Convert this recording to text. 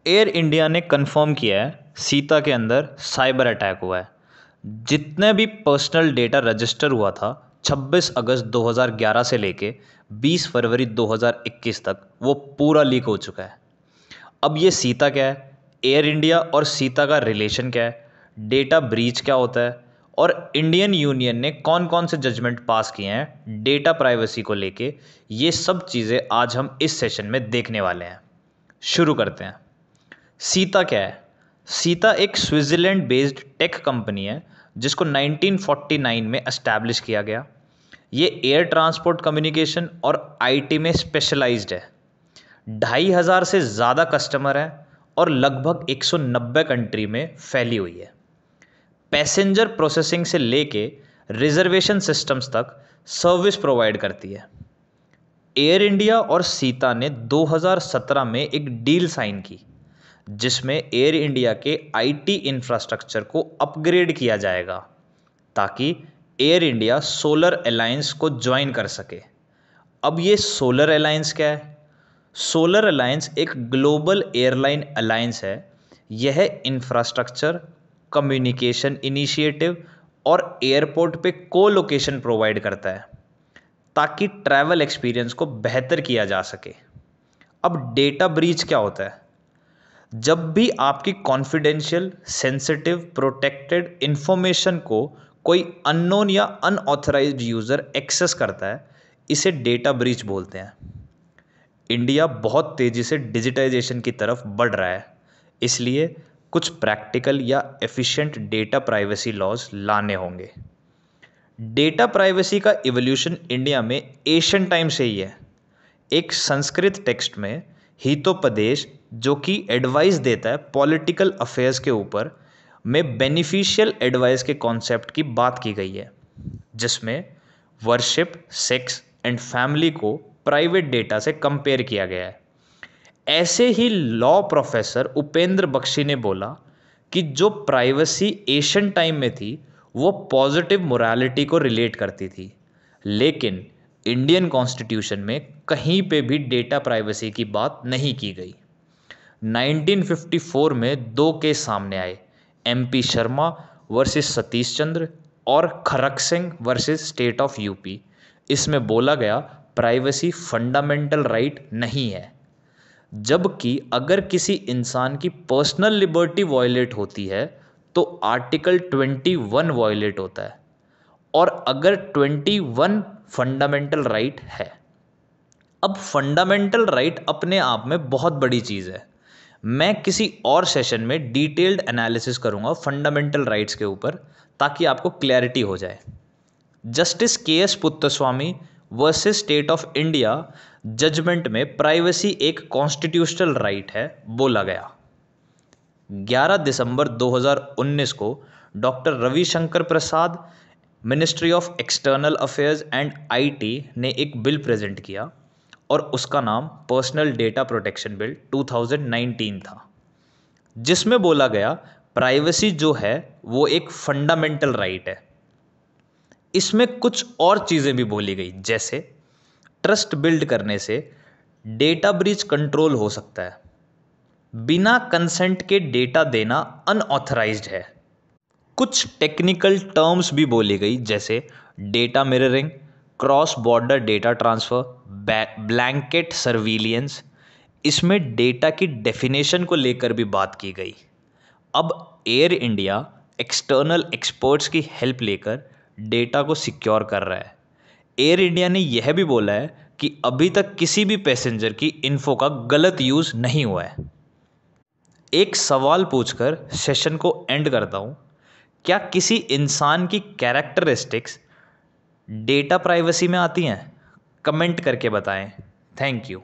Air India ने confirm किया है सीता के अंदर साइबर अटैक हुआ है। जितने भी पर्सनल डेटा रजिस्टर हुआ था 26 अगस्त 2011 से लेके 20 फरवरी 2021 तक वो पूरा लीक हो चुका है। अब ये सीता क्या है, एयर इंडिया और सीता का रिलेशन क्या है, डेटा ब्रीच क्या होता है और इंडियन यूनियन ने कौन कौन से जजमेंट पास किए हैं डेटा प्राइवेसी को लेके, ये सब चीज़ें आज हम इस सेशन में देखने वाले हैं। शुरू करते हैं। सीता क्या है? सीता एक स्विट्ज़रलैंड बेस्ड टेक कंपनी है जिसको 1949 में एस्टैब्लिश किया गया। ये एयर ट्रांसपोर्ट कम्युनिकेशन और आईटी में स्पेशलाइज्ड है। 2500 से ज़्यादा कस्टमर हैं और लगभग 190 कंट्री में फैली हुई है। पैसेंजर प्रोसेसिंग से लेके रिजर्वेशन सिस्टम्स तक सर्विस प्रोवाइड करती है। एयर इंडिया और सीता ने 2017 में एक डील साइन की जिसमें एयर इंडिया के आईटी इंफ्रास्ट्रक्चर को अपग्रेड किया जाएगा ताकि एयर इंडिया सोलर अलायंस को ज्वाइन कर सके। अब ये सोलर अलायंस क्या है? सोलर अलायंस एक ग्लोबल एयरलाइन अलायंस है। यह इंफ्रास्ट्रक्चर, कम्युनिकेशन इनिशिएटिव और एयरपोर्ट पे को लोकेशन प्रोवाइड करता है ताकि ट्रैवल एक्सपीरियंस को बेहतर किया जा सके। अब डेटा ब्रीच क्या होता है? जब भी आपकी कॉन्फिडेंशियल, सेंसिटिव, प्रोटेक्टेड इंफॉर्मेशन को कोई अननोन या अनऑथराइज्ड यूज़र एक्सेस करता है, इसे डेटा ब्रीच बोलते हैं। इंडिया बहुत तेज़ी से डिजिटाइजेशन की तरफ बढ़ रहा है, इसलिए कुछ प्रैक्टिकल या एफिशिएंट डेटा प्राइवेसी लॉज लाने होंगे। डेटा प्राइवेसी का इवोल्यूशन इंडिया में एशियन टाइम से ही है। एक संस्कृत टेक्स्ट में हितोपदेश, जो कि एडवाइस देता है पॉलिटिकल अफेयर्स के ऊपर, में बेनिफिशियल एडवाइस के कॉन्सेप्ट की बात की गई है जिसमें वर्शिप, सेक्स एंड फैमिली को प्राइवेट डेटा से कंपेयर किया गया है। ऐसे ही लॉ प्रोफेसर उपेंद्र बख्शी ने बोला कि जो प्राइवेसी एशियन टाइम में थी वो पॉजिटिव मोरालिटी को रिलेट करती थी, लेकिन इंडियन कॉन्स्टिट्यूशन में कहीं पे भी डेटा प्राइवेसी की बात नहीं की गई। 1954 में दो केस सामने आए, एमपी शर्मा वर्सेस सतीश चंद्र और खरक Singh versus state of UP. इसमें बोला गया प्राइवेसी फंडामेंटल राइट नहीं है, जबकि अगर किसी इंसान की पर्सनल लिबर्टी वायलेट होती है तो आर्टिकल 21 वायलेट होता है, और अगर 21 फंडामेंटल राइट है। अब फंडामेंटल राइट अपने आप में बहुत बड़ी चीज़ है। मैं किसी और सेशन में डिटेल्ड एनालिसिस करूंगा फंडामेंटल राइट्स के ऊपर ताकि आपको क्लैरिटी हो जाए। Justice K S. Puttaswamy versus state of India judgment में प्राइवेसी एक कॉन्स्टिट्यूशनल राइट है बोला गया। 11 दिसंबर 2019 को doctor Ravishankar Prasad, ministry of external affairs and IT, ने एक बिल प्रेजेंट किया और उसका नाम पर्सनल डेटा प्रोटेक्शन बिल 2019 था, जिसमें बोला गया प्राइवेसी जो है वो एक फंडामेंटल राइट है। इसमें कुछ और चीज़ें भी बोली गई, जैसे ट्रस्ट बिल्ड करने से डेटा ब्रीच कंट्रोल हो सकता है, बिना कंसेंट के डेटा देना अनऑथराइज्ड है। कुछ टेक्निकल टर्म्स भी बोली गई, जैसे data mirroring, cross border data transfer, blanket surveillance. इसमें डेटा की डेफिनेशन को लेकर भी बात की गई। अब एयर इंडिया एक्सटर्नल एक्सपर्ट्स की हेल्प लेकर डेटा को सिक्योर कर रहा है। एयर इंडिया ने यह भी बोला है कि अभी तक किसी भी पैसेंजर की इन्फो का गलत यूज़ नहीं हुआ है। एक सवाल पूछकर सेशन को एंड करता हूँ। क्या किसी इंसान की कैरेक्टरिस्टिक्स डेटा प्राइवेसी में आती हैं? कमेंट करके बताएं। Thank you.